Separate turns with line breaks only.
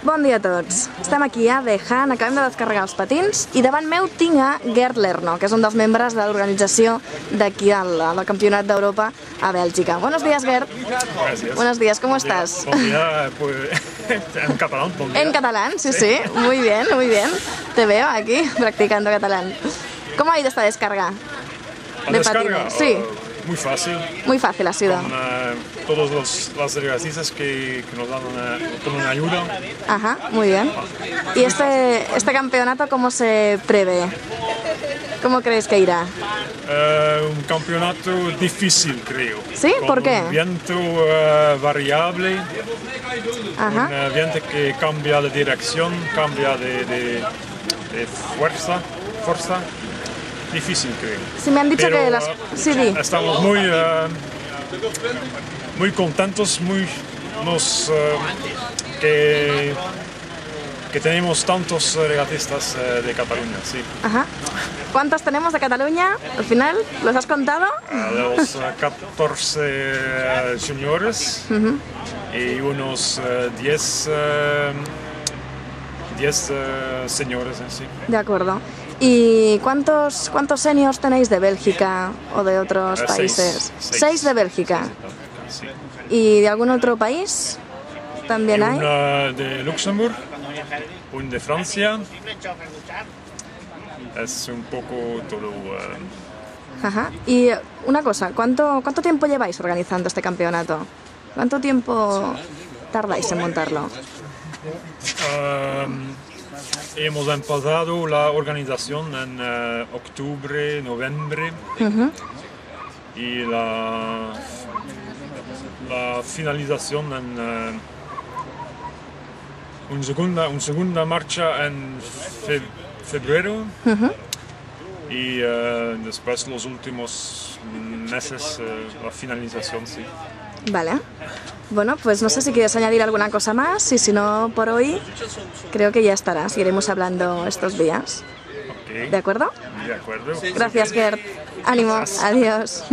Bon dia a tots. Estem aquí a The Han, acabem de descarregar els patins i davant meu tinc a Gerd Lerno, que és un dels membres de l'organització d'aquí del Campionat d'Europa a Bèlgica. Buenos días, Gerd.
Gracias.
Buenos días, ¿cómo estás?
Buen día, pues, en catalán. Buen día.
En catalán, sí, sí. Muy bien, muy bien. Te veo aquí practicando catalán. ¿Cómo ha ido esta descarga?
¿La descarga?
patines? Sí.
Muy fácil.
Muy fácil ha sido.
Con todos las ejercicios que nos dan como una ayuda.
Ajá, muy bien. ¿Y este campeonato cómo se prevé? ¿Cómo crees que irá?
Un campeonato difícil, creo.
¿Sí? ¿Por qué?
Un viento variable.
Ajá.
Un viento que cambia de dirección, cambia de fuerza. Difícil, creo.
Sí, me han dicho
Pero,
que las... Sí, di.
estamos muy contentos, que tenemos tantos regatistas de Cataluña, sí.
Ajá. ¿Cuántos tenemos de Cataluña al final? ¿Los has contado?
De los 14 juniores y unos 10 señores en sí.
De acuerdo. ¿Y cuántos seniors tenéis de Bélgica o de otros países? Seis de Bélgica.
Sí.
¿Y de algún otro país también hay?
Una de Luxemburgo, un de Francia. Es un poco todo.
Ajá. Y una cosa, ¿cuánto tiempo lleváis organizando este campeonato? ¿Cuánto tiempo tardáis en montarlo?
Hemos empezado la organización en octubre, noviembre y la finalización en una segunda marcha en febrero y después los últimos meses la finalización, sí.
Vale. Bueno, pues no sé si quieres añadir alguna cosa más y si no, por hoy creo que ya estará. Seguiremos hablando estos días.
Okay.
¿De acuerdo?
De acuerdo.
Gracias, Gerd. Ánimo. Adiós.